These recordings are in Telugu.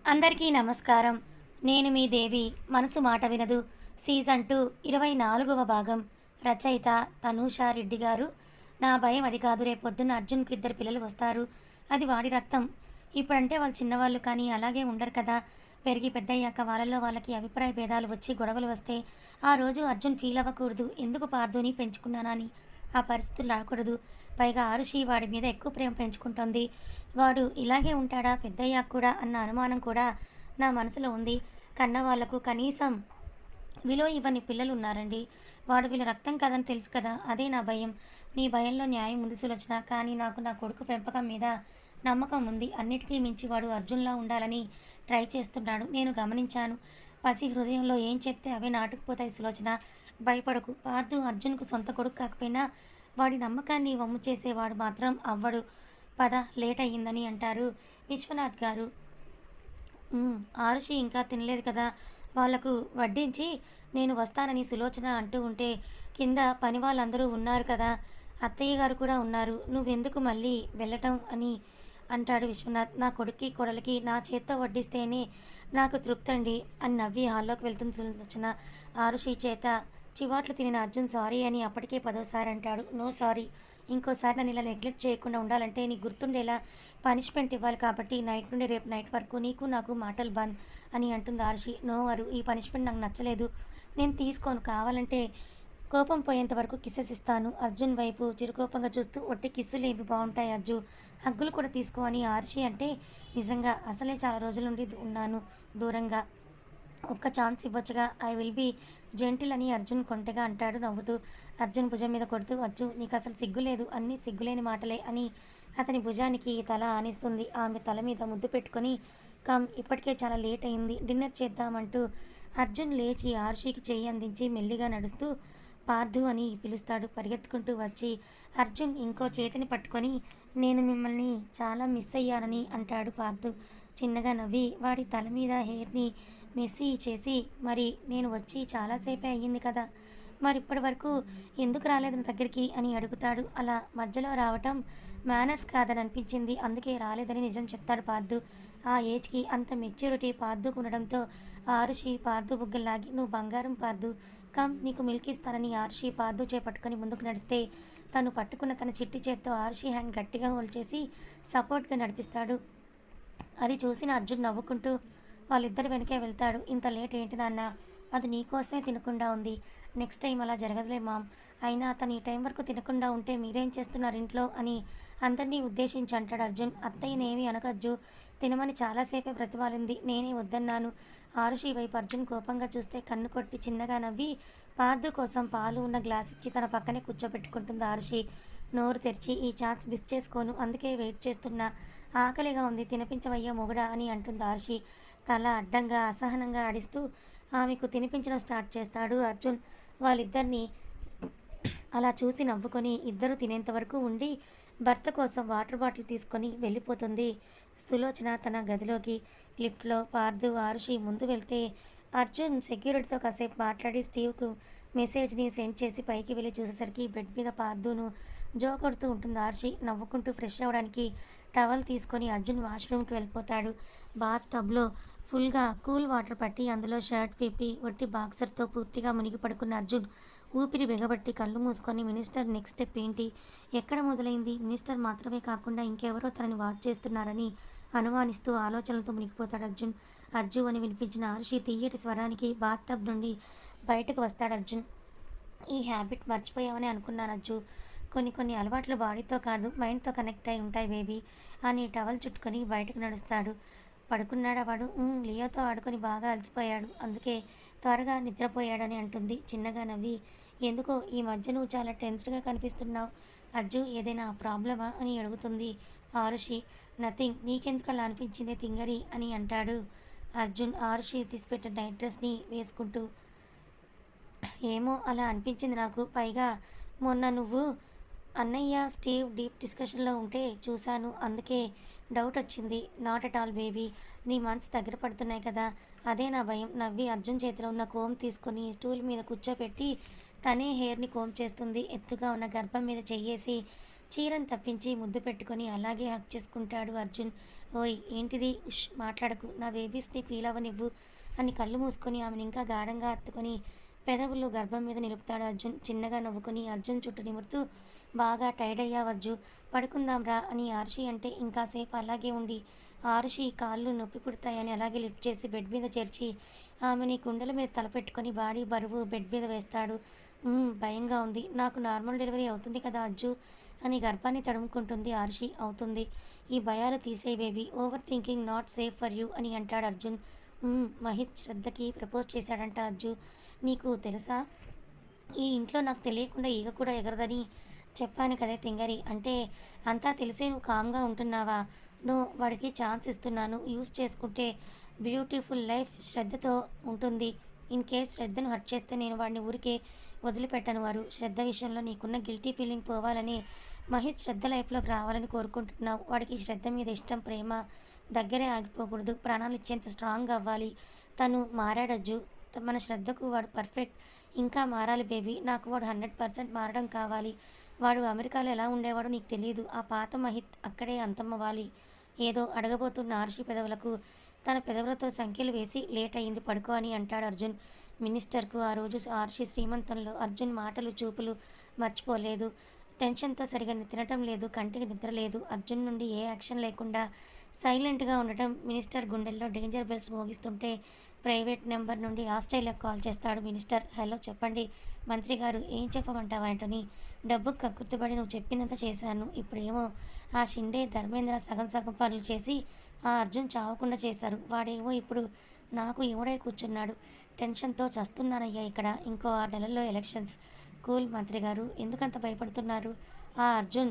అందరికీ నమస్కారం. నేను మీ దేవి. మనసు మాట వినదు సీజన్ 2 24వ భాగం. రచయిత తనూషా రెడ్డి గారు. నా భయం అది కాదు. రేపొద్దున్న అర్జున్‌కు ఇద్దరు పిల్లలు వస్తారు. అది వాడి రక్తం. ఇప్పుడంటే వాళ్ళు చిన్నవాళ్ళు కానీ అలాగే ఉండరు కదా! పెరిగి పెద్దయ్యాక వాళ్ళలో వాళ్ళకి అభిప్రాయ భేదాలు వచ్చి గొడవలు వస్తే ఆ రోజు అర్జున్ ఫీల్ అవ్వకూడదు. ఎందుకు పార్థుని పెంచుకున్నానా అని. ఆ పరిస్థితులు రాకూడదు. పైగా ఆరుషి వాడి మీద ఎక్కువ ప్రేమ పెంచుకుంటోంది. వాడు ఇలాగే ఉంటాడా పెద్దయ్యాక కూడా అన్న అనుమానం కూడా నా మనసులో ఉంది. కన్నవాళ్లకు కనీసం విలువ ఇవ్వని పిల్లలు ఉన్నారండి. వాడు వీళ్ళ రక్తం కదని తెలుసు కదా! అదే నా భయం. నీ భయంలో న్యాయం ఉంది సులోచన. కానీ నాకు నా కొడుకు పెంపకం మీద నమ్మకం ఉంది. అన్నిటికీ మించి వాడు అర్జున్‌లా ఉండాలని ట్రై చేస్తున్నాడు. నేను గమనించాను. పసి హృదయంలో ఏం చెప్తే అవే నాటుకుపోతాయి సులోచన. భయపడకు. పార్థు అర్జున్‌కు సొంత కొడుకు కాకపోయినా వాడి నమ్మకాన్ని వమ్ము చేసేవాడు మాత్రం అవ్వడు. పద లేట్ అయ్యిందని అంటారు విశ్వనాథ్ గారు. ఆరుషి ఇంకా తినలేదు కదా! వాళ్లకు వడ్డించి నేను వస్తానని సులోచన అంటూ ఉంటే కింద పని వాళ్ళందరూ ఉన్నారు కదా! అత్తయ్య గారు కూడా ఉన్నారు. నువ్వెందుకు మళ్ళీ వెళ్ళటం అని అంటాడు విశ్వనాథ్. నా కొడుక్కి కోడలికి నా చేత్తో వడ్డిస్తేనే నాకు తృప్తండి అని నవ్వి హాల్లోకి వెళ్తుంది సులోచన. ఆరుషి చేత చివాట్లు తినిన అర్జున్ సారీ అని అప్పటికే 10వ సారి అంటాడు. No sorry. ఇంకోసారి నన్ను ఇలా నెగ్లెక్ట్ చేయకుండా ఉండాలంటే నీకు గుర్తుండేలా పనిష్మెంట్ ఇవ్వాలి. కాబట్టి నైట్ నుండి రేపు నైట్ వరకు నీకు నాకు మాటలు బంద్ అని అంటుంది ఆరుషి. నో అరు, ఈ పనిష్మెంట్ నాకు నచ్చలేదు. నేను తీసుకోను. కావాలంటే కోపం పోయేంత వరకు కిస్సెస్ ఇస్తాను. అర్జున్ వైపు చిరుకోపంగా చూస్తూ ఒట్టి కిస్సులు ఏమి బాగుంటాయి అర్జు, హగ్గులు కూడా తీసుకో అని ఆర్షి అంటే నిజంగా అసలే చాలా రోజుల నుండి ఉన్నాను దూరంగా. ఒక్క ఛాన్స్ ఇవ్వచ్చుగా. ఐ విల్ బీ జెంటిల్ అని అర్జున్ కొంటెగా అంటాడు నవ్వుతూ. అర్జున్ భుజం మీద కొడుతూ అర్జు నీకు అసలు సిగ్గులేదు, అన్నీ సిగ్గులేని మాటలే అని అతని భుజానికి తల ఆనిస్తుంది. ఆమె తల మీద ముద్దు పెట్టుకొని కమ్, ఇప్పటికే చాలా లేట్ అయింది, డిన్నర్ చేద్దామంటూ అర్జున్ లేచి ఆర్షికి చెయ్యి అందించి మెల్లిగా నడుస్తూ పార్థు అని పిలుస్తాడు. పరిగెత్తుకుంటూ వచ్చి అర్జున్ ఇంకో చేతిని పట్టుకొని నేను మిమ్మల్ని చాలా మిస్ అయ్యానని అంటాడు పార్థు చిన్నగా నవ్వి. వాడి తల మీద హెయిర్ని మెస్సీ చేసి మరి నేను వచ్చి చాలాసేపే అయ్యింది కదా, మరి ఇప్పటి వరకు ఎందుకు రాలేదు నా దగ్గరికి అని అడుగుతాడు. అలా మధ్యలో రావటం మేనర్స్ కాదని అనిపించింది, అందుకే రాలేదని నిజం చెప్తాడు పార్థు. ఆ ఏజ్కి అంత మెచ్యూరిటీ పార్థుకు ఉండడంతో ఆరుషి పార్థు బుగ్గల్లాగి నువ్వు బంగారం పార్థు, కమ్ నీకు మిల్క్ ఇస్తానని ఆరుషి పార్థు చేపట్టుకొని ముందుకు నడిస్తే తను పట్టుకున్న తన చిట్టి చేత్తో ఆరుషి హ్యాండ్ గట్టిగా హోల్డ్ చేసి సపోర్ట్గా నడిపిస్తాడు. అది చూసిన అర్జున్ నవ్వుకుంటూ వాళ్ళిద్దరి వెనకే వెళ్తాడు. ఇంత లేట్ ఏంటి నాన్న, అది నీకోసమే తినకుండా ఉంది. నెక్స్ట్ టైం అలా జరగదులే మామ్. అయినా అతను ఈ టైం వరకు తినకుండా ఉంటే మీరేం చేస్తున్నారు ఇంట్లో అని అందరినీ ఉద్దేశించి అంటాడు అర్జున్. అత్తయ్యనేమి అనకజ్జు, తినమని చాలాసేపే బ్రతిమాలింది, నేనే వద్దన్నాను. ఆరుషి వైపు అర్జున్ కోపంగా చూస్తే కన్ను కొట్టి చిన్నగా నవ్వి పార్థు కోసం పాలు ఉన్న గ్లాస్ ఇచ్చి తన పక్కనే కూర్చోబెట్టుకుంటుంది ఆరుషి. నోరు తెరిచి ఈ ఛాన్స్ మిస్ చేసుకోను, అందుకే వెయిట్ చేస్తున్నా, ఆకలిగా ఉంది, తినిపించవయ్యా మొగుడా అని అంటుంది ఆరుషి తల అడ్డంగా అసహనంగా ఆడిస్తూ. ఆమెకు తినిపించడం స్టార్ట్ చేస్తాడు అర్జున్. వాళ్ళిద్దరినీ అలా చూసి నవ్వుకొని ఇద్దరు తినేంత వరకు ఉండి భర్త కోసం వాటర్ బాటిల్ తీసుకొని వెళ్ళిపోతుంది సులోచన తన గదిలోకి. లిఫ్ట్లో పార్థు ఆరుషి ముందు వెళ్తే అర్జున్ సెక్యూరిటీతో కాసేపు మాట్లాడి స్టీవ్కు మెసేజ్ని సెండ్ చేసి పైకి వెళ్ళి చూసేసరికి బెడ్ మీద పార్థును జో కొడుతూ ఉంటుంది ఆరుషి. నవ్వుకుంటూ ఫ్రెష్ అవ్వడానికి టవల్ తీసుకొని అర్జున్ వాష్రూమ్కి వెళ్ళిపోతాడు. బాత్ టబ్లో ఫుల్గా కూల్ వాటర్ పట్టి అందులో షర్ట్ విప్పి ఒట్టి బాక్సర్తో పూర్తిగా మునిగి పడుకున్న అర్జున్ ఊపిరి బిగబట్టి కళ్ళు మూసుకొని మినిస్టర్ నెక్స్ట్ స్టెప్ ఏంటి, ఎక్కడ మొదలైంది, మినిస్టర్ మాత్రమే కాకుండా ఇంకెవరో తనని వాచ్ చేస్తున్నారని అనుమానిస్తూ ఆలోచనలతో మునిగిపోతాడు అర్జున్. అర్జు అని వినిపించిన ఆరుషి తీయటి స్వరానికి బాత్ టబ్ నుండి బయటకు వస్తాడు అర్జున్. ఈ హ్యాబిట్ మర్చిపోయావని అనుకున్నాను అజ్జు, కొన్ని అలవాట్లు బాడీతో కాదు మైండ్తో కనెక్ట్ అయి ఉంటాయి బేబీ అని టవల్ చుట్టుకొని బయటకు నడుస్తాడు. పడుకున్నాడా వాడు? లియోతో ఆడుకొని బాగా అలసిపోయాడు, అందుకే త్వరగా నిద్రపోయాడని అంటుంది చిన్నగా నవ్వి. ఎందుకో ఈ మధ్య నువ్వు చాలా టెన్స్డ్గా కనిపిస్తున్నావు అజ్జు, ఏదైనా ప్రాబ్లమా అని అడుగుతుంది ఆరుషి. నథింగ్, నీకెందుకు అలా అనిపించిందే తింగరి అని అంటాడు అర్జున్ ఆరుషి తీసిపెట్టిన నైట్ డ్రెస్ని వేసుకుంటూ. ఏమో అలా అనిపించింది నాకు, పైగా మొన్న నువ్వు అన్నయ్య స్టీవ్ డీప్ డిస్కషన్లో ఉంటే చూశాను, అందుకే డౌట్ వచ్చింది. నాట్ ఎట్ ఆల్ బేబీ, నీ మంత్స్ దగ్గర పడుతున్నాయి కదా, అదే నా భయం. నవ్వి అర్జున్ చేతిలో ఉన్న కోమ్ తీసుకొని స్టూల్ మీద కూర్చోపెట్టి తనే హెయిర్ని కోమ్ చేస్తుంది. ఎత్తుగా ఉన్న గర్భం మీద చెయ్యేసి చీరను తప్పించి ముద్దు పెట్టుకొని అలాగే హక్ చేసుకుంటాడు అర్జున్. ఓయ్ ఏంటిది ఉష్ మాట్లాడకు, నా బేబీస్ని ఫీల్ అవ్వనివ్వు అని కళ్ళు మూసుకొని ఆమెను ఇంకా గాఢంగా హత్తుకొని పెదవుల్లో గర్భం మీద నిలుపుతాడు అర్జున్. చిన్నగా నవ్వుకొని అర్జున్ చుట్టూ నిమురుతూ, బాగా టైర్డ్ అయ్యావజ్జు, పడుకుందాంరా అని ఆరుషి అంటే ఇంకాసేపు అలాగే ఉండి ఆరుషి కాళ్ళు నొప్పి పుడతాయని అలాగే లిఫ్ట్ చేసి బెడ్ మీద చేర్చి ఆమెని కుండల మీద తలపెట్టుకొని బాడీ బరువు బెడ్ మీద వేస్తాడు. భయంగా ఉంది. నాకు నార్మల్ డెలివరీ అవుతుంది కదా అజ్జు అని గర్భాన్ని తడుముకుంటుంది ఆరుషి. అవుతుంది. ఈ భయాలు తీసేయి baby. Over thinking not safe for you అని అంటాడు అర్జున్. మహిత్ శ్రద్ధకి ప్రపోజ్ చేశాడంట అజ్జు. నీకు తెలుసా, ఈ ఇంట్లో నాకు తెలియకుండా ఈగ కూడా ఎగరదని చెప్పాను కదే తింగరి. అంటే అంతా తెలిసే నువ్వు కామ్గా ఉంటున్నావా? నో, వాడికి ఛాన్స్ ఇస్తున్నాను. యూస్ చేసుకుంటే బ్యూటిఫుల్ లైఫ్ శ్రద్ధతో ఉంటుంది. ఇన్ కేస్ శ్రద్ధను హట్ చేస్తే నేను వాడిని ఊరికే వదిలిపెట్టను. వారు శ్రద్ధ విషయంలో నీకున్న గిల్టీ ఫీలింగ్ పోవాలని మహిత్ శ్రద్ధ లైఫ్లోకి రావాలని కోరుకుంటున్నావు. వాడికి శ్రద్ధ మీద ఇష్టం, ప్రేమ దగ్గరే ఆగిపోకూడదు. ప్రాణాలు ఇచ్చేంత స్ట్రాంగ్ అవ్వాలి. తను మారాడజ్జు. మన శ్రద్ధకు వాడు పర్ఫెక్ట్. ఇంకా మారాలి బేబీ. నాకు వాడు 100% మారడం కావాలి. వాడు అమెరికాలో ఎలా ఉండేవాడో నీకు తెలియదు. ఆ పాత మహిత్ అక్కడే అంతమవ్వాలి. ఏదో అడగబోతున్న ఆర్షి పెదవులకు తన పెదవులతో సంఖ్యలు వేసి లేట్ అయింది, పడుకో అని అంటాడు అర్జున్. మినిస్టర్కు ఆ రోజు ఆర్షి శ్రీమంతంలో అర్జున్ మాటలు చూపులు మర్చిపోలేదు. టెన్షన్తో సరిగా తినటం లేదు, కంటికి నిద్ర లేదు. అర్జున్ నుండి ఏ యాక్షన్ లేకుండా సైలెంట్గా ఉండటం మినిస్టర్ గుండెల్లో డేంజర్ బెల్స్ మోగిస్తుంటే ప్రైవేట్ నెంబర్ నుండి ఆస్ట్రేలియాకు కాల్ చేస్తాడు మినిస్టర్. హలో చెప్పండి మంత్రి గారు, ఏం చెప్పమంటావా అంటని. డబ్బుకు కక్కుర్తిపడి నువ్వు చెప్పిందంతా చేశాను. ఇప్పుడేమో ఆ షిండే ధర్మేంద్ర సగం సగం పనులు చేసి ఆ అర్జున్ చావకుండా చేశారు. వాడేమో ఇప్పుడు నాకు ఎవడై కూర్చున్నాడు. టెన్షన్తో చస్తున్నానయ్యా ఇక్కడ. ఇంకో 6 నెలల్లో ఎలక్షన్స్. కూల్ మంత్రి గారు, ఎందుకంత భయపడుతున్నారు? ఆ అర్జున్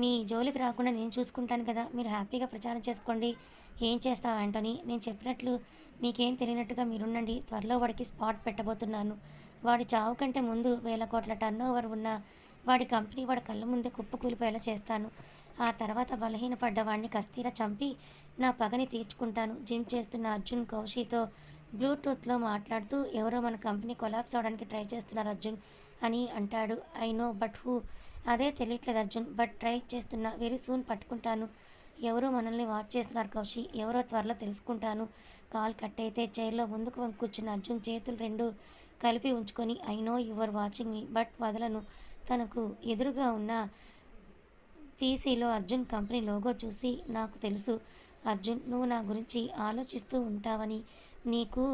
మీ జోలికి రాకుండా నేను చూసుకుంటాను కదా, మీరు హ్యాపీగా ప్రచారం చేసుకోండి. ఏం చేస్తావు యాంటోనీ? నేను చెప్పినట్లు మీకేం తెలియనట్టుగా మీరుండండి. త్వరలో వాడికి స్పాట్ పెట్టబోతున్నాను. వాడి చావు కంటే ముందు 1000 కోట్ల టర్నోవర్ ఉన్న వాడి కంపెనీ వాడి కళ్ళ ముందే కుప్పకూలిపోయేలా చేస్తాను. ఆ తర్వాత బలహీనపడ్డ వాడిని కస్తీరా చంపి నా పగని తీర్చుకుంటాను. జిమ్ చేస్తున్న అర్జున్ కౌశితో బ్లూటూత్లో మాట్లాడుతూ, ఎవరో మన కంపెనీ కొలాప్స్ అవడానికి ట్రై చేస్తున్నారు అర్జున్ అని అంటాడు. I know but who? అదే తెలియట్లేదు అర్జున్, బట్ ట్రై చేస్తున్నా. వెరీ సూన్ పట్టుకుంటాను. ఎవరో మనల్ని వాచ్ చేస్తున్నారు కౌశి. ఎవరో త్వరలో తెలుసుకుంటాను. కాల్ కట్ అయితే చైర్లో ముందుకు వంగి కూర్చున్న అర్జున్ చేతులు రెండు కలిపి ఉంచుకొని, I know your watching me, but వదలను. తనకు ఎదురుగా ఉన్న పీసీలో అర్జున్ కంపెనీ లోగో చూసి, నాకు తెలుసు అర్జున్, నువ్వు నా గురించి ఆలోచిస్తూ ఉంటావని. నీకు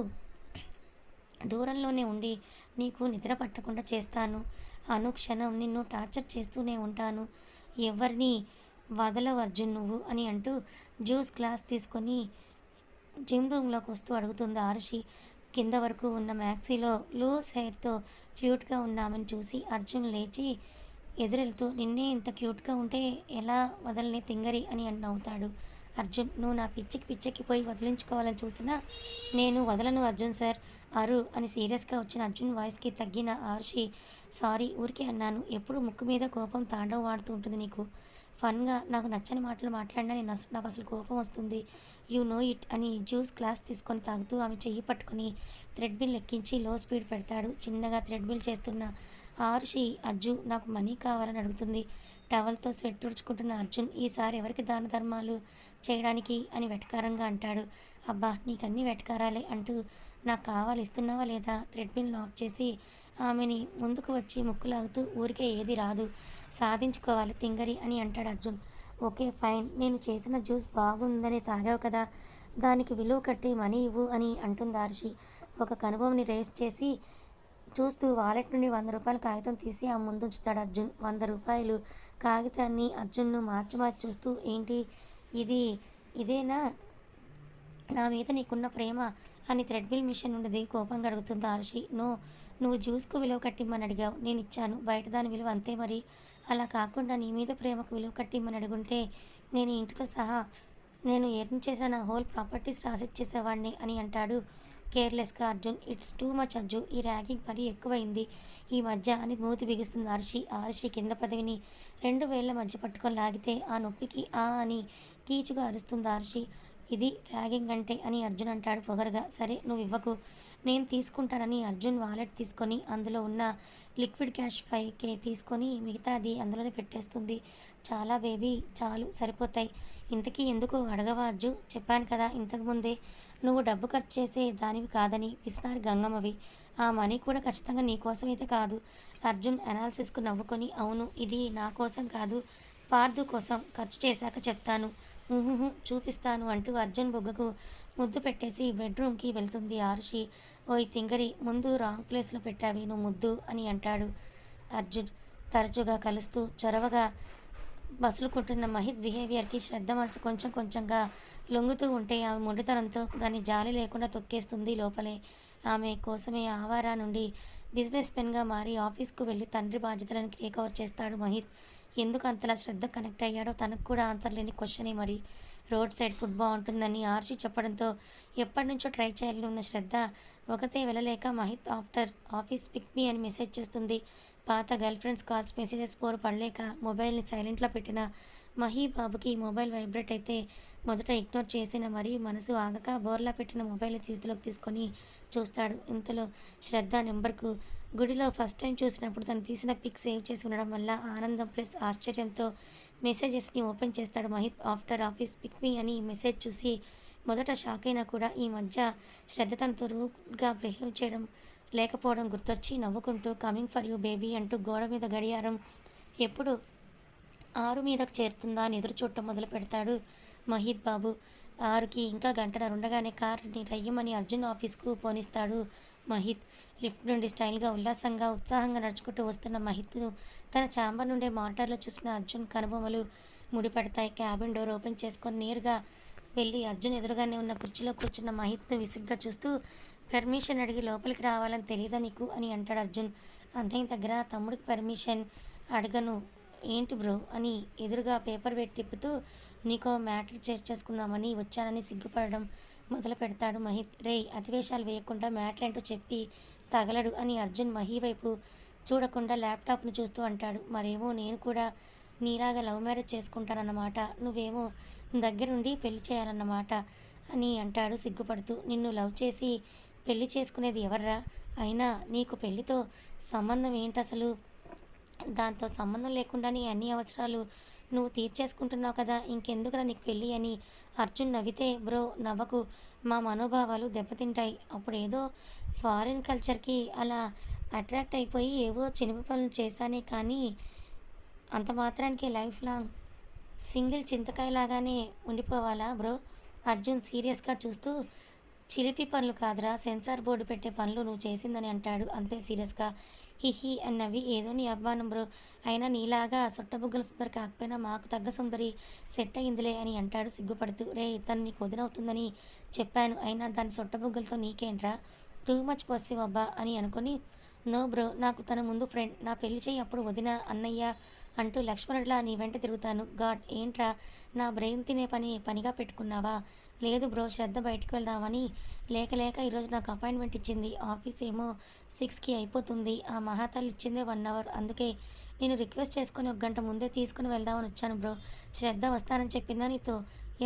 దూరంలోనే ఉండి నీకు నిద్ర పట్టకుండా చేస్తాను. అనుక్షణం నిన్ను టార్చర్ చేస్తూనే ఉంటాను. ఎవరిని వదలవు అర్జున్ నువ్వు అని అంటూ జ్యూస్ గ్లాస్ తీసుకొని జిమ్ రూమ్లోకి వస్తూ అడుగుతుంది ఆరుషి. కింద వరకు ఉన్న మ్యాక్సీలో లూస్ హెయిర్తో క్యూట్గా ఉన్న ఆమెను చూసి అర్జున్ లేచి ఎదురెళ్తూ, నిన్నే ఇంత క్యూట్గా ఉంటే ఎలా వదలనే తింగరి అని నవ్వుతాడు. అర్జున్, నువ్వు నా పిచ్చెక్కిపోయి వదిలించుకోవాలని చూసినా నేను వదలను అర్జున్ సార్. అరు అని సీరియస్గా వచ్చిన అర్జున్ వాయిస్కి తగ్గిన ఆరుషి, సారీ ఊరికే అన్నాను. ఎప్పుడు ముక్కు మీద కోపం తాండవం ఆడుతూ ఉంటుంది నీకు. ఫన్గా నాకు నచ్చని మాటలు మాట్లాడినా నాకు అసలు కోపం వస్తుంది. యూ నో ఇట్ అని జ్యూస్ గ్లాస్ తీసుకొని తాగుతూ ఆమె చెయ్యి పట్టుకొని థ్రెడ్మిల్ ఎక్కించి లో స్పీడ్ పెడతాడు. చిన్నగా థ్రెడ్మిల్ చేస్తున్న ఆరుషి, అజ్జు నాకు మనీ కావాలని అడుగుతుంది. టవల్తో స్వెట్ తుడుచుకుంటున్న అర్జున్, ఈసారి ఎవరికి దాన ధర్మాలు చేయడానికి అని వెటకారంగా అంటాడు. అబ్బా నీకన్నీ వెటకారాలే అంటూ, నాకు కావాలి ఇస్తున్నావా లేదా? థ్రెడ్మిల్ ఆఫ్ చేసి ఆమెని ముందుకు వచ్చి ముక్కులాగుతూ, ఊరికే ఏది రాదు, సాధించుకోవాలి తింగరి అని అంటాడు అర్జున్. ఓకే ఫైన్, నేను చేసిన జ్యూస్ బాగుందని తాగావు కదా, దానికి విలువ కట్టి మనీ ఇవ్వు అని అంటుంది ఆర్షి. ఒక కనుబొమ్మని రేస్ చేసి చూస్తూ వాలెట్ నుండి 100 రూపాయల కాగితం తీసి ఆ ముందుంచుతాడు అర్జున్. 100 రూపాయలు కాగితాన్ని అర్జున్ను మార్చి మార్చి చూస్తూ, ఏంటి ఇది, ఇదేనా నా మీద నీకున్న ప్రేమ అని థ్రెడ్మిల్ మిషన్ నుండి దిగి కోపంగా అడుగుతుంది ఆర్షి. నో, నువ్వు జ్యూస్కు విలువ కట్టిమ్మని అడిగావు, నేను ఇచ్చాను. బయట దాని విలువ అంతే మరి. అలా కాకుండా నీ మీద ప్రేమకు విలువ కట్టిమ్మని అడుగుంటే నేను ఇంటితో సహా నేను ఎర్న్ చేసిన నా హోల్ ప్రాపర్టీస్ రాసిచ్చేసేవాడిని అని అంటాడు కేర్లెస్గా అర్జున్. ఇట్స్ టూ మచ్ అర్జు, ఈ ర్యాగింగ్ మరీ ఎక్కువైంది ఈ మధ్య అని మూతి బిగుస్తుంది ఆర్షి. ఆర్షి కింద పదవిని 2 వేళ్ల మధ్య పట్టుకొని లాగితే ఆ నొప్పికి ఆ అని కీచుగా అరుస్తుంది ఆర్షి. ఇది ర్యాగింగ్ అంటే అని అర్జున్ అంటాడు పొగరగా. సరే నువ్వు ఇవ్వకు, నేను తీసుకుంటానని అర్జున్ వాలెట్ తీసుకొని అందులో ఉన్న లిక్విడ్ క్యాష్ 5K తీసుకొని మిగతాది అందులోనే పెట్టేస్తుంది. చాలా బేబీ, చాలు సరిపోతాయి. ఇంతకీ ఎందుకు అడగవా అజ్జు? చెప్పాను కదా ఇంతకుముందే, నువ్వు డబ్బు ఖర్చు చేసే దానివి కాదని. పిసినారి గంగమ్మవి. ఆ మనీ కూడా ఖచ్చితంగా నీ కోసమైతే కాదు. అర్జున్ అనాలిసిస్కు నవ్వుకొని, అవును, ఇది నా కోసం కాదు, పార్థు కోసం. ఖర్చు చేశాక చెప్తాను. ఊహుహు, చూపిస్తాను అంటూ అర్జున్ బుగ్గకు ముద్దు పెట్టేసి బెడ్రూమ్కి వెళ్తుంది ఆరుషి. ఓయ్ తింగరి, ముందు రాంగ్ ప్లేస్లో పెట్టావి నువ్వు ముద్దు అని అంటాడు అర్జున్. తరచుగా కలుస్తూ చొరవగా మసులుకుంటున్న మహిత్ బిహేవియర్కి శ్రద్ధ మనసు కొంచెం కొంచెంగా లొంగుతూ ఉంటే ఆమె మొండితనంతో దాన్ని జాలి లేకుండా తొక్కేస్తుంది లోపలే. ఆమె కోసమే ఆవారా నుండి బిజినెస్ మెన్గా మారి ఆఫీస్కు వెళ్ళి తండ్రి బాధ్యతలను టేక్ ఓవర్ చేస్తాడు మహిత్. ఎందుకు అంతలా శ్రద్ధ కనెక్ట్ అయ్యాడో తనకు కూడా ఆన్సర్ లేని క్వశ్చనే మరి. రోడ్ సైడ్ ఫుడ్ బాగుంటుందని ఆర్షి చెప్పడంతో ఎప్పటి నుంచో ట్రై చేయాలని ఉన్న శ్రద్ధ ఒకతే వెళ్ళలేక Mahith after office pick me అని మెసేజ్ చేస్తుంది. పాత గర్ల్ ఫ్రెండ్స్ కాల్స్ మెసేజెస్ పోరు పడలేక మొబైల్ని సైలెంట్లో పెట్టిన బాబుకి మొబైల్ వైబ్రేట్ అయితే మొదట ఇగ్నోర్ చేసిన మరీ మనసు ఆగక బోర్లా పెట్టిన మొబైల్ని చేతిలోకి తీసుకొని చూస్తాడు. ఇంతలో శ్రద్ధ నెంబర్కు గుడిలో ఫస్ట్ టైం చూసినప్పుడు తను తీసిన పిక్ సేవ్ చేసి ఉండడం వల్ల ఆనందం ప్లస్ ఆశ్చర్యంతో మెసేజెస్ని ఓపెన్ చేస్తాడు Mahith. After office pick me అని మెసేజ్ చూసి మొదట షాక్ అయినా కూడా ఈ మధ్య శ్రద్ధ తనతో రూడ్గా బిహేవ్ చేయడం లేకపోవడం గుర్తొచ్చి నవ్వుకుంటూ కమింగ్ ఫర్ యూ బేబీ అంటూ గోడ మీద గడియారం ఎప్పుడు 6 మీదకు చేరుతుందా అని ఎదురు చూడటం మొదలు పెడతాడు మహీద్ బాబు. 6కి ఇంకా గంటన్నర ఉండగానే కార్ని రయ్యమని అర్జున్ ఆఫీస్కు పోనిస్తాడు మహిత్. లిఫ్ట్ నుండి స్టైల్గా ఉల్లాసంగా ఉత్సాహంగా నడుచుకుంటూ వస్తున్న మహిత్ను తన ఛాంబర్ నుండే మానిటర్లో చూసిన అర్జున్ కనుబొమలు ముడిపడతాయి. క్యాబిన్ డోర్ ఓపెన్ చేసుకొని నేరుగా వెళ్ళి అర్జున్ ఎదురుగానే ఉన్న కుర్చీలో కూర్చున్న మహిత్ను విసుగ్గా చూస్తూ, పర్మిషన్ అడిగి లోపలికి రావాలని తెలియదా నీకు అని అంటాడు అర్జున్. అన్నయ్య దగ్గర తమ్ముడికి పర్మిషన్ అడగను ఏంటి బ్రో అని ఎదురుగా పేపర్ వెయిట్ తిప్పుతూ, నీకో మ్యాటర్ చేసుకుందామని వచ్చానని సిగ్గుపడడం మొదలు పెడతాడు మహిత్. రేయ్, అతివేషాలు వేయకుండా మ్యాటర్ ఏంటో చెప్పి తగలడు అని అర్జున్ మహి వైపు చూడకుండా ల్యాప్టాప్ను చూస్తూ అంటాడు. మరేమో నేను కూడా నీలాగా లవ్ మ్యారేజ్ చేసుకుంటానన్నమాట, నువ్వేమో దగ్గరుండి పెళ్లి చేయాలన్నమాట అని అంటాడు సిగ్గుపడుతూ. నిన్ను లవ్ చేసి పెళ్లి చేసుకునేది ఎవర్రా? అయినా నీకు పెళ్లితో సంబంధం ఏంటసలు? దాంతో సంబంధం లేకుండానే అన్ని అవసరాలు నువ్వు తీర్చేసుకుంటున్నావు కదా, ఇంకెందుకురా నీకు పెళ్ళి అని అర్జున్ నవ్వితే, బ్రో నవ్వకు, మా మనోభావాలు దెబ్బతింటాయి. అప్పుడు ఏదో ఫారిన్ కల్చర్కి అలా అట్రాక్ట్ అయిపోయి ఏవో చినుపు పనులు చేశానే కానీ అంత మాత్రానికి లైఫ్ లాంగ్ సింగిల్ చింతకాయలాగానే ఉండిపోవాలా బ్రో? అర్జున్ సీరియస్గా చూస్తూ, చిలిపి పనులు కాదురా, సెన్సార్ బోర్డు పెట్టే పనులు నువ్వు చేసిందని అంటాడు అంతే సీరియస్గా. హిహి అన్నవి ఏదో నీ అభిమానం బ్రో, అయినా నీలాగా సొట్టబుగ్గల సుందరి కాకపోయినా మాకు తగ్గ సుందరి సెట్ అయిందిలే అని అంటాడు సిగ్గుపడుతూ. రే, తను నీకు వదినవుతుందని చెప్పాను, అయినా దాని సొట్టబుగ్గలతో నీకేంట్రా, టూ మచ్ పొసివ్ అబ్బా అని అనుకుని, నో బ్రో, నాకు తన ముందు ఫ్రెండ్, నా పెళ్లి చేయి, అప్పుడు వదిన అన్నయ్య అంటూ లక్ష్మణుడిలా నీ వెంట తిరుగుతాను. గాడ్, ఏంట్రా నా బ్రెయిన్ తినే పనిగా పెట్టుకున్నావా? లేదు బ్రో, శ్రద్ధ బయటకు వెళ్దామని లేక లేక ఈరోజు నాకు అపాయింట్మెంట్ ఇచ్చింది. ఆఫీస్ ఏమో 6కి అయిపోతుంది. ఆ మహాతల్లి ఇచ్చిందే 1 అవర్, అందుకే నేను రిక్వెస్ట్ చేసుకుని 1 గంట ముందే తీసుకుని వెళ్దామని వచ్చాను బ్రో. శ్రద్ధ వస్తానని చెప్పిందా నీతో?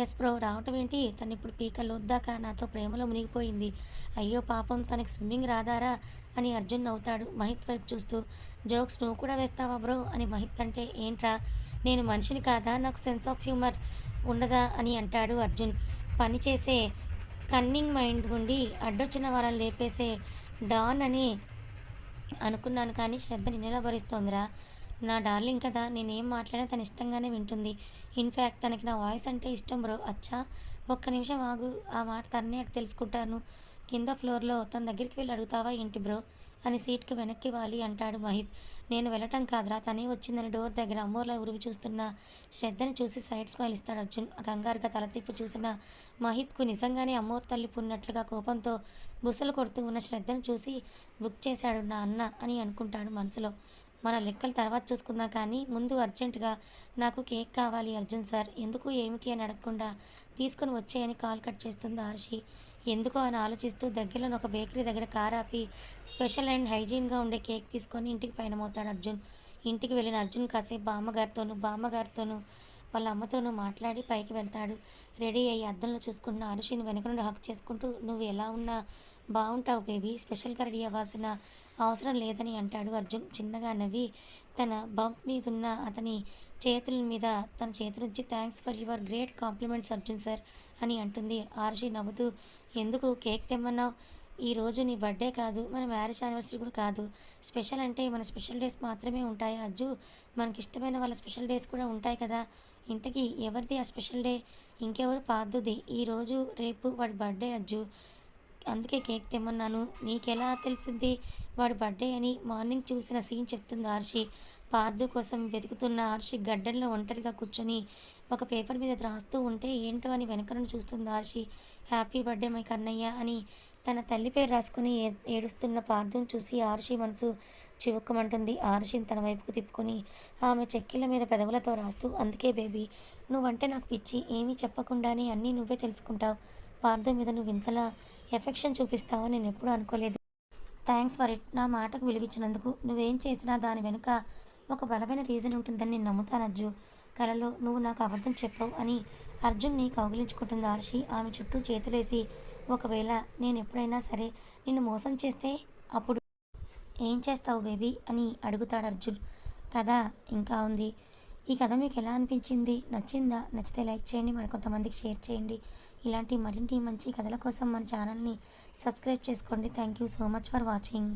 ఎస్ బ్రో, రావటం ఏంటి? తను ఇప్పుడు పీక లోద్దాకా నాతో ప్రేమలో మునిగిపోయింది. అయ్యో పాపం, తనకి స్విమ్మింగ్ రాదారా అని అర్జున్ నవ్వుతాడు మహిత్ వైపు చూస్తూ. జోక్స్ నువ్వు కూడా వేస్తావా బ్రో అని మహిత్ అంటే, ఏంట్రా నేను మనిషిని కాదా, నాకు సెన్స్ ఆఫ్ హ్యూమర్ ఉండదా అని అంటాడు అర్జున్. పని చేసే కన్నింగ్ మైండ్ ఉండి అడ్డొచ్చిన వాళ్ళని లేపేసే డాన్ అని అనుకున్నాను, కానీ శ్రద్ధ నిన్నెలా భరిస్తోందిరా? నా డార్లింగ్ కదా, నేనేం మాట్లాడినా తను ఇష్టంగానే వింటుంది. ఇన్ఫ్యాక్ట్ తనకి నా వాయిస్ అంటే ఇష్టం బ్రో. అచ్చా, ఒక్క నిమిషం ఆగు, ఆ మాట తన్నే అటు తెలుసుకుంటాను. కింద ఫ్లోర్లో తన దగ్గరికి వెళ్ళి అడుగుతావా ఏంటి బ్రో అని సీట్కి వెనక్కి వాలి అంటాడు మహిత్. నేను వెళ్ళటం కాదురా, తనే వచ్చిందని డోర్ దగ్గర అమ్మోర్లా ఉరిమి చూస్తున్న శ్రద్ధని చూసి సైడ్ స్మైల్ ఇస్తాడు అర్జున్. కంగారుగా తల తిప్పి చూసిన మహిత్కు నిజంగానే అమ్మోర్ తల్లి పున్నట్లుగా కోపంతో బుసలు కొడుతూ ఉన్న శ్రద్ధను చూసి బుక్ చేశాడు నా అన్న అని అనుకుంటాడు మనసులో. మన లెక్కలు తర్వాత చూసుకుందాం, కానీ ముందు అర్జెంటుగా నాకు కేక్ కావాలి అర్జున్ సార్. ఎందుకు ఏమిటి అని అడగకుండా తీసుకుని వచ్చేయని కాల్ కట్ చేస్తుంది ఆర్షి. ఎందుకో అని ఆలోచిస్తూ దగ్గరలోని ఒక బేకరీ దగ్గర కార్ ఆపి స్పెషల్ అండ్ హైజీన్గా ఉండే కేక్ తీసుకొని ఇంటికి పయనమవుతాడు అర్జున్. ఇంటికి వెళ్ళిన అర్జున్ కాసేపు బామ్మగారితోనూ వాళ్ళ అమ్మతోనూ మాట్లాడి పైకి వెళ్తాడు. రెడీ అయ్యి అద్దంలో చూసుకుంటున్న ఆరుషిని వెనక నుండి హక్ చేసుకుంటూ, నువ్వు ఎలా ఉన్నా బాగుంటావు బేబీ, స్పెషల్గా రెడీ అవ్వాల్సిన అవసరం లేదని అంటాడు అర్జున్ చిన్నగా నవ్వి. తన బంప్ మీదున్న అతని చేతుల మీద తన చేతులుంచి thanks for your great compliments Arjun sir అని అంటుంది. ఆర్షి నవ్వుతూ, ఎందుకు కేక్ తెమ్మన్నావు? ఈరోజు నీ బర్త్డే కాదు, మన మ్యారేజ్ యానివర్సరీ కూడా కాదు. స్పెషల్ అంటే మన స్పెషల్ డేస్ మాత్రమే ఉంటాయి అజ్జు. మనకిష్టమైన వాళ్ళ స్పెషల్ డేస్ కూడా ఉంటాయి కదా. ఇంతకీ ఎవరిది ఆ స్పెషల్ డే? ఇంకెవరు పార్దుది. ఈరోజు రేపు వాడి బర్త్డే అజ్జు. అందుకే కేక్ తెమ్మన్నాను. నీకెలా తెలిసింది వాడి బర్త్డే అని? మార్నింగ్ చూసిన సీన్ చెప్తుంది ఆర్షి. పార్దు కోసం వెతుకుతున్న ఆర్షి గడ్డంలో ఒంటరిగా కూర్చొని ఒక పేపర్ మీద రాస్తూ ఉంటే ఏంటో అని వెనక నుండి చూస్తుంది Arshi. Happy birthday my Kannayya అని తన తల్లి పేరు రాసుకుని ఏడుస్తున్న పార్దుని చూసి ఆర్షి మనసు చివుక్కుమంటుంది. ఆర్షిని తన వైపుకు తిప్పుకొని ఆమె చెక్కిళ్ళ మీద పెదవులతో రాస్తూ, అందుకే బేబీ, నువ్వంటే నాకు పిచ్చి. ఏమీ చెప్పకుండానే అన్నీ నువ్వే తెలుసుకుంటావు. పార్దు మీద నువ్వు ఇంతలా ఎఫెక్షన్ చూపిస్తావని నేను ఎప్పుడూ అనుకోలేదు. Thanks for it. నా మాటకు విలువిచ్చినందుకు. నువ్వేం చేసినా దాని వెనుక ఒక బలమైన రీజన్ ఉంటుందని నేను నమ్ముతాను అజ్జు. కలలో నువ్వు నాకు అబద్ధం చెప్పవు అని అర్జున్ని కౌగిలించుకుంటుంది ఆర్షి ఆమె చుట్టూ చేతులేసి. ఒకవేళ నేను ఎప్పుడైనా సరే నిన్ను మోసం చేస్తే అప్పుడు ఏం చేస్తావు బేబీ అని అడుగుతాడు అర్జున్. కథ ఇంకా ఉంది. ఈ కథ మీకు ఎలా అనిపించింది? నచ్చిందా? నచ్చితే లైక్ చేయండి, మరికొంతమందికి షేర్ చేయండి. ఇలాంటి మరిన్ని మంచి కథల కోసం మన ఛానల్ని సబ్స్క్రైబ్ చేసుకోండి. Thank you so much for watching.